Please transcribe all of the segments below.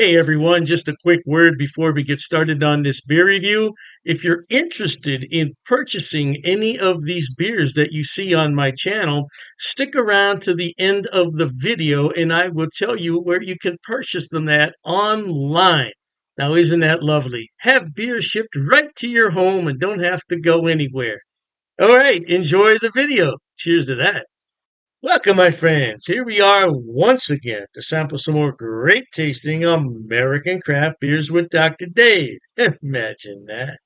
Hey everyone, just a quick word before we get started on this beer review. If you're interested in purchasing any of these beers that you see on my channel, stick around to the end of the video and I will tell you where you can purchase them at online. Now, isn't that lovely? Have beer shipped right to your home and don't have to go anywhere. All right, enjoy the video. Cheers to that. Welcome, my friends. Here we are once again to sample some more great tasting American craft beers with Dr. Dave. Imagine that.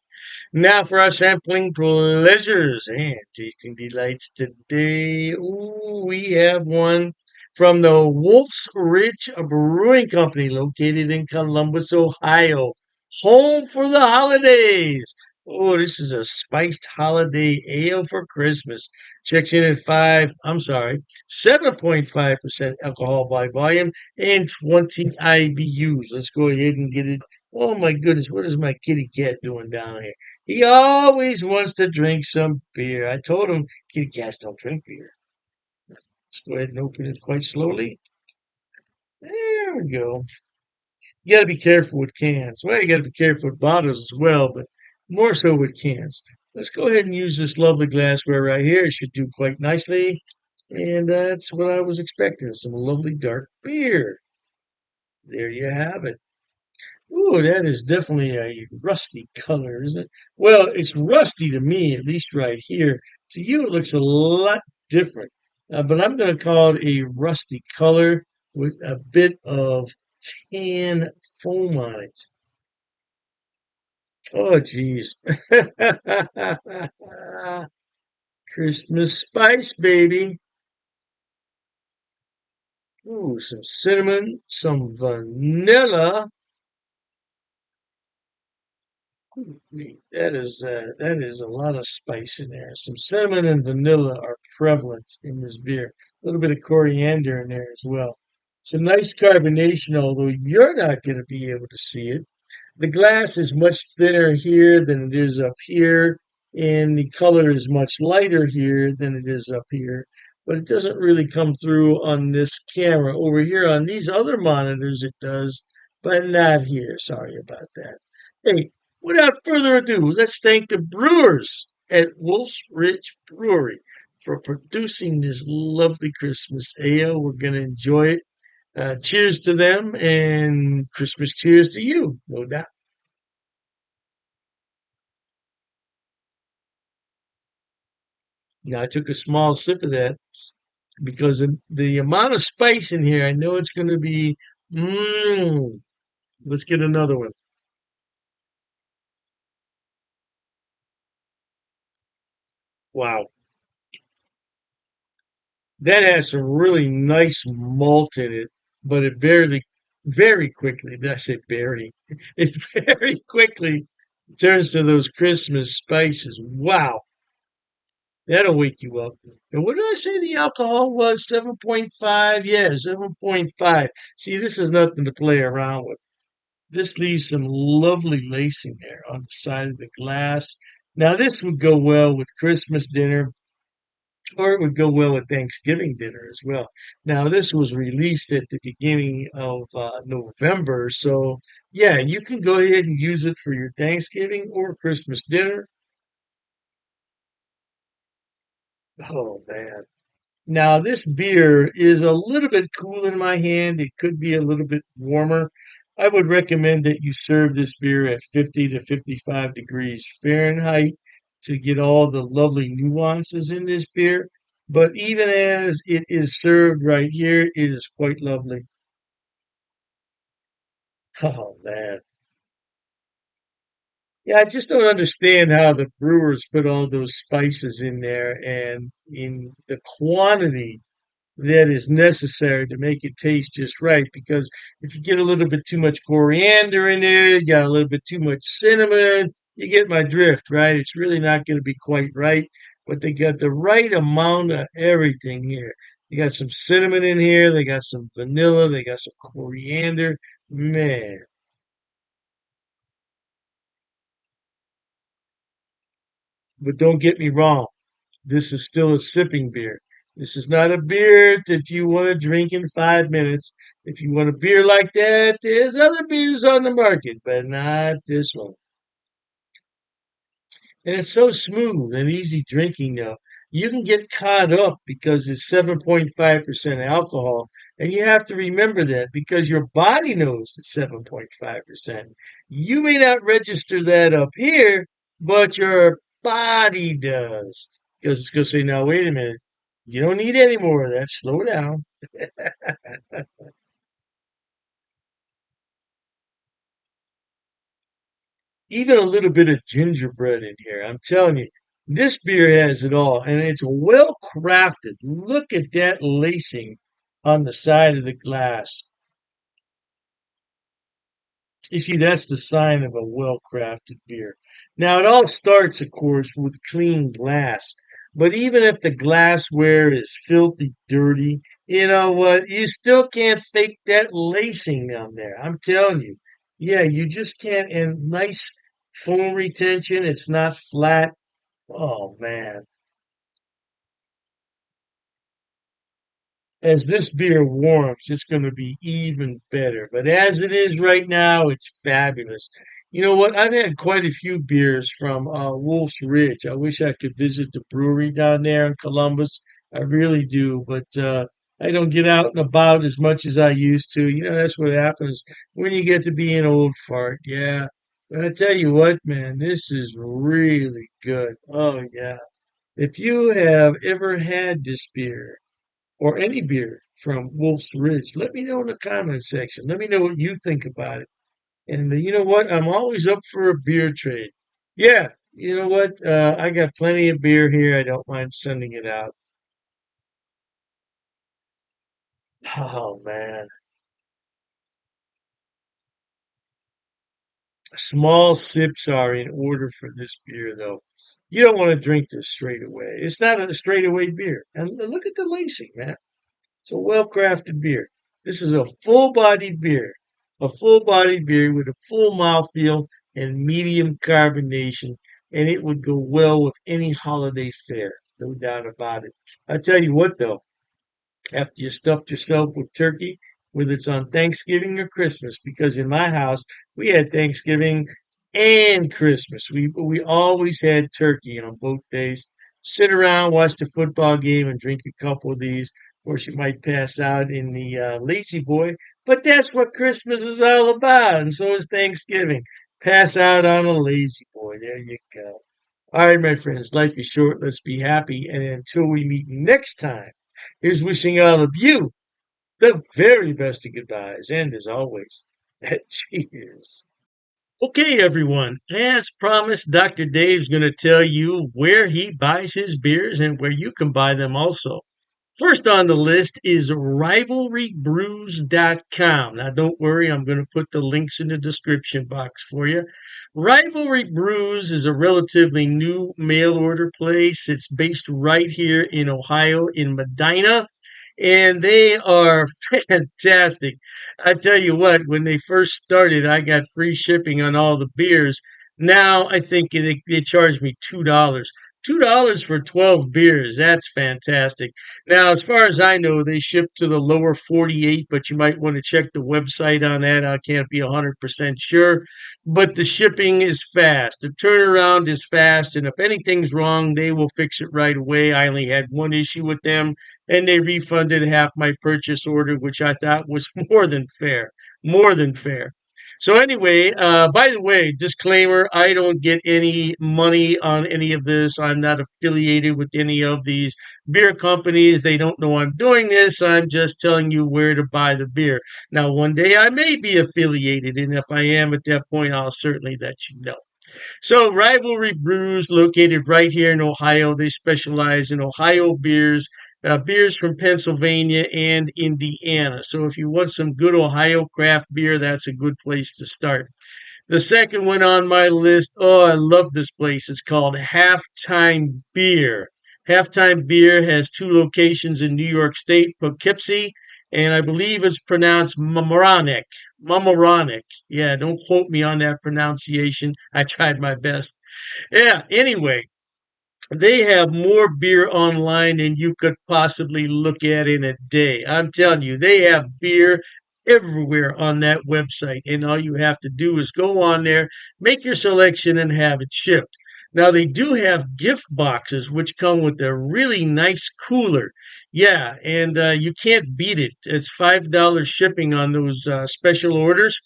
Now for our sampling pleasures and tasting delights today. Ooh, we have one from the Wolf's Ridge Brewing Company located in Columbus, Ohio. Home for the holidays. Oh, this is a spiced holiday ale for Christmas. Checks in at 7.5% alcohol by volume and 20 IBUs. Let's go ahead and get it. Oh my goodness, what is my kitty cat doing down here? He always wants to drink some beer. I told him kitty cats don't drink beer. Let's go ahead and open it quite slowly. There we go. You got to be careful with cans. Well, you got to be careful with bottles as well, but more so with cans. Let's go ahead and use this lovely glassware right here. It should do quite nicely. And that's what I was expecting, some lovely dark beer. There you have it. Ooh, that is definitely a rusty color, isn't it? Well, it's rusty to me, at least right here. To you, it looks a lot different. But I'm going to call it a rusty color with a bit of tan foam on it. Oh, geez. Christmas spice, baby. Ooh, some cinnamon, some vanilla. That is a lot of spice in there. Some cinnamon and vanilla are prevalent in this beer. A little bit of coriander in there as well. Some nice carbonation, although you're not going to be able to see it. The glass is much thinner here than it is up here, and the color is much lighter here than it is up here. But it doesn't really come through on this camera. Over here on these other monitors, it does, but not here. Sorry about that. Hey, without further ado, let's thank the brewers at Wolf's Ridge Brewery for producing this lovely Christmas ale. We're going to enjoy it. Cheers to them and Christmas cheers to you, no doubt. Now, I took a small sip of that because of the amount of spice in here, I know it's going to be, mmm. Let's get another one. Wow. That has some really nice malt in it, but it very quickly, did I say berry? It very quickly turns to those Christmas spices. Wow. That'll wake you up. And what did I say the alcohol was? 7.5? Yeah, 7.5. See, this is nothing to play around with. This leaves some lovely lacing there on the side of the glass. Now, this would go well with Christmas dinner, or it would go well with Thanksgiving dinner as well. Now, this was released at the beginning of November, so yeah, you can go ahead and use it for your Thanksgiving or Christmas dinner. Oh, man. Now, this beer is a little bit cool in my hand. It could be a little bit warmer. I would recommend that you serve this beer at 50 to 55 degrees Fahrenheit to get all the lovely nuances in this beer. But even as it is served right here, it is quite lovely. Oh, man. Yeah, I just don't understand how the brewers put all those spices in there and in the quantity that is necessary to make it taste just right. Because if you get a little bit too much coriander in there, you got a little bit too much cinnamon, you get my drift, right? It's really not going to be quite right. But they got the right amount of everything here. They got some cinnamon in here, they got some vanilla, they got some coriander. Man, but don't get me wrong. This is still a sipping beer. This is not a beer that you want to drink in 5 minutes. If you want a beer like that, there's other beers on the market, but not this one. And it's so smooth and easy drinking now. You can get caught up because it's 7.5% alcohol. And you have to remember that because your body knows it's 7.5%. You may not register that up here, but your body does. Because it's going to say, now, wait a minute. You don't need any more of that. Slow down. Even a little bit of gingerbread in here. I'm telling you, this beer has it all, and it's well crafted. Look at that lacing on the side of the glass. You see, that's the sign of a well crafted beer. Now, it all starts, of course, with clean glass. But even if the glassware is filthy dirty, you know what? You still can't fake that lacing on there. I'm telling you. Yeah, you just can't. And nice foam retention. It's not flat. Oh, man. As this beer warms, it's going to be even better. But as it is right now, it's fabulous. You know what? I've had quite a few beers from Wolf's Ridge. I wish I could visit the brewery down there in Columbus. I really do, but I don't get out and about as much as I used to. You know, that's what happens when you get to be an old fart. Yeah. But I tell you what, man, this is really good. Oh, yeah. If you have ever had this beer, or any beer from Wolf's Ridge, let me know in the comment section. Let me know what you think about it. And you know what? I'm always up for a beer trade. Yeah, you know what? I got plenty of beer here. I don't mind sending it out. Oh, man. Small sips are in order for this beer, though. You don't want to drink this straight away. It's not a straightaway beer. And look at the lacing, man. It's a well-crafted beer. This is a full-bodied beer. A full-bodied beer with a full mouthfeel and medium carbonation, and it would go well with any holiday fare, no doubt about it. I tell you what, though, after you stuffed yourself with turkey, whether it's on Thanksgiving or Christmas, because in my house we had Thanksgiving and Christmas. We always had turkey on both days. Sit around, watch the football game, and drink a couple of these. Of course, you might pass out in the lazy boy, but that's what Christmas is all about, and so is Thanksgiving. Pass out on a lazy boy. There you go. All right, my friends, life is short. Let's be happy. And until we meet next time, here's wishing all of you the very best of goodbyes. And as always, cheers. Okay, everyone. As promised, Dr. Dave's going to tell you where he buys his beers and where you can buy them also. First on the list is rivalrybrews.com. Now, don't worry, I'm going to put the links in the description box for you. Rivalry Brews is a relatively new mail order place. It's based right here in Ohio, in Medina, and they are fantastic. I tell you what, when they first started, I got free shipping on all the beers. Now I think they charge me $2. $2 for 12 beers. That's fantastic. Now, as far as I know, they ship to the lower 48, but you might want to check the website on that. I can't be 100% sure, but the shipping is fast. The turnaround is fast, and if anything's wrong, they will fix it right away. I only had one issue with them, and they refunded half my purchase order, which I thought was more than fair. More than fair. So anyway, by the way, disclaimer, I don't get any money on any of this. I'm not affiliated with any of these beer companies. They don't know I'm doing this. I'm just telling you where to buy the beer. Now, one day I may be affiliated, and if I am at that point, I'll certainly let you know. So, Rivalry Brews, located right here in Ohio, they specialize in Ohio beers, beers from Pennsylvania and Indiana. So, if you want some good Ohio craft beer, that's a good place to start. The second one on my list, oh, I love this place. It's called Halftime Beer. Halftime Beer has two locations in New York State, Poughkeepsie, and I believe it's pronounced Mamaroneck. Mamaroneck. Yeah, don't quote me on that pronunciation. I tried my best. Yeah, anyway, They have more beer online than you could possibly look at in a day. I'm telling you, they have beer everywhere on that website. And all you have to do is go on there, make your selection, and have it shipped. Now, they do have gift boxes, which come with a really nice cooler. Yeah, and you can't beat it. It's $5 shipping on those special orders.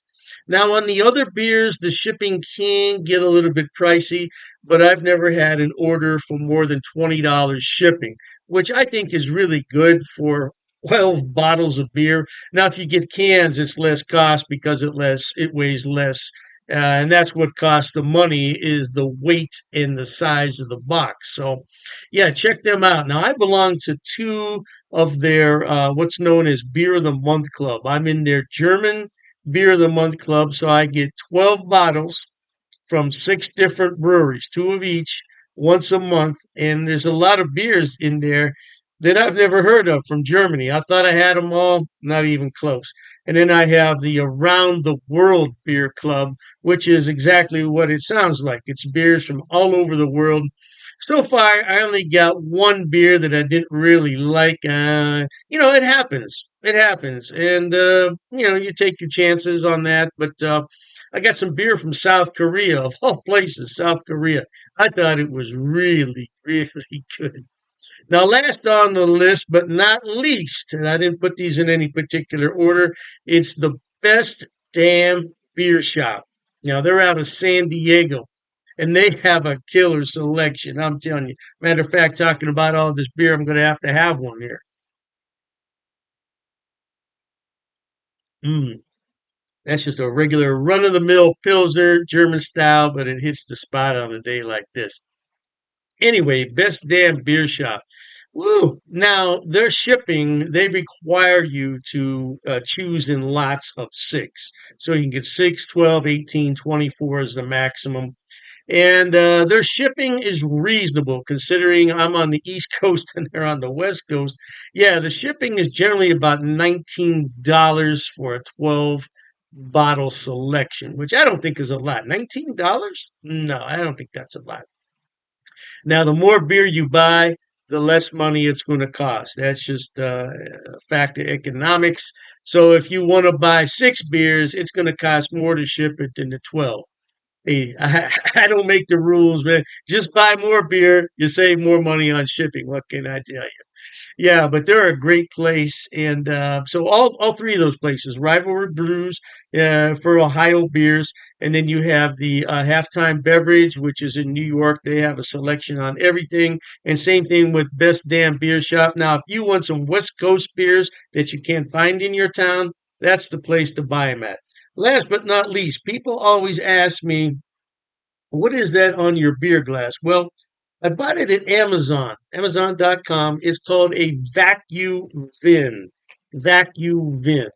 Now, on the other beers, the shipping can get a little bit pricey, but I've never had an order for more than $20 shipping, which I think is really good for 12 bottles of beer. Now, if you get cans, it's less cost because it weighs less. And that's what costs the money is the weight and the size of the box. So, yeah, check them out. Now, I belong to two of their what's known as Beer of the Month Club. I'm in their German Beer of the Month Club, so I get 12 bottles from six different breweries, two of each, once a month. And there's a lot of beers in there that I've never heard of from Germany. I thought I had them all, not even close. And then I have the Around the World Beer Club, which is exactly what it sounds like. It's beers from all over the world. So far, I only got one beer that I didn't really like. It happens. It happens. And, you take your chances on that. But I got some beer from South Korea, of all places, South Korea. I thought it was really, really good. Now, last on the list, but not least, and I didn't put these in any particular order, it's the Best Damn Beer Shop. Now, they're out of San Diego, and they have a killer selection. I'm telling you. Matter of fact, talking about all this beer, I'm going to have one here. Mm, that's just a regular run of the mill Pilsner, German style, but it hits the spot on a day like this. Anyway, Best Damn Beer Shop. Woo! Now, their shipping, they require you to choose in lots of six. So you can get 6, 12, 18, 24 is the maximum. And their shipping is reasonable considering I'm on the East Coast and they're on the West Coast. Yeah, the shipping is generally about $19 for a 12 bottle selection, which I don't think is a lot. $19? No, I don't think that's a lot. Now, the more beer you buy, the less money it's going to cost. That's just a fact of economics. So if you want to buy six beers, it's going to cost more to ship it than the 12. Hey, I don't make the rules, man. Just buy more beer. You save more money on shipping. What can I tell you? Yeah, but they're a great place, and so all three of those places, Rivalry Brews for Ohio beers, and then you have the Halftime Beverage, which is in New York. They have a selection on everything, and same thing with Best Damn Beer Shop. Now, if you want some West Coast beers that you can't find in your town, that's the place to buy them at. Last but not least, people always ask me what is that on your beer glass? Well, I bought it at Amazon, Amazon.com. It's called a vacuum vin. Vacuum vin.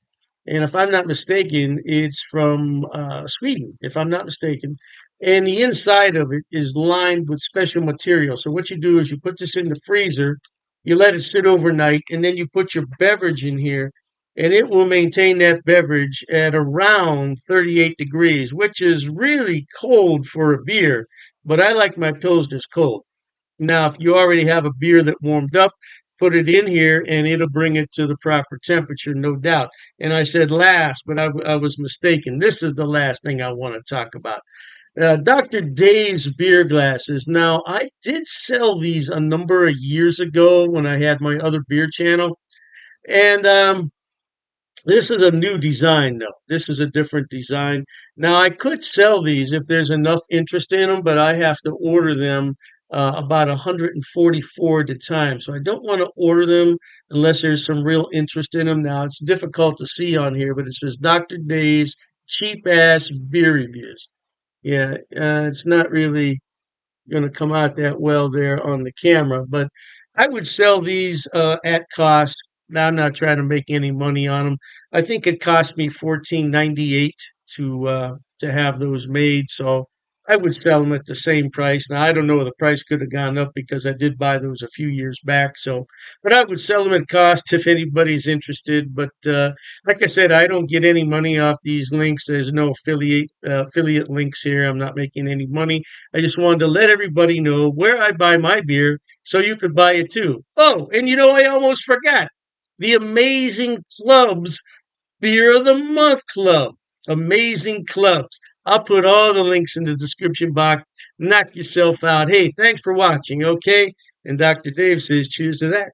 And if I'm not mistaken, it's from Sweden, if I'm not mistaken. And the inside of it is lined with special material. So what you do is you put this in the freezer, you let it sit overnight, and then you put your beverage in here, and it will maintain that beverage at around 38 degrees, which is really cold for a beer. But I like my pilsners cold. Now, if you already have a beer that warmed up, put it in here and it'll bring it to the proper temperature, no doubt. And I said last, but I was mistaken. This is the last thing I want to talk about. Dr. Dave's beer glasses. Now, I did sell these a number of years ago when I had my other beer channel. And this is a new design, though. This is a different design. Now, I could sell these if there's enough interest in them, but I have to order them about 144 at a time. So I don't want to order them unless there's some real interest in them. Now, it's difficult to see on here, but it says Dr. Dave's cheap ass beer reviews. Yeah, it's not really going to come out that well there on the camera. But I would sell these at cost. Now I'm not trying to make any money on them. I think it cost me 14.98 to have those made. So I would sell them at the same price. Now, I don't know, the price could have gone up because I did buy those a few years back. So, but I would sell them at cost if anybody's interested. But like I said, I don't get any money off these links. There's no affiliate links here. I'm not making any money. I just wanted to let everybody know where I buy my beer so you could buy it too. Oh, and I almost forgot the Amazing Clubs Beer of the Month Club. Amazing clubs. I'll put all the links in the description box. Knock yourself out. Hey, thanks for watching, okay? And Dr. Dave says cheers to that.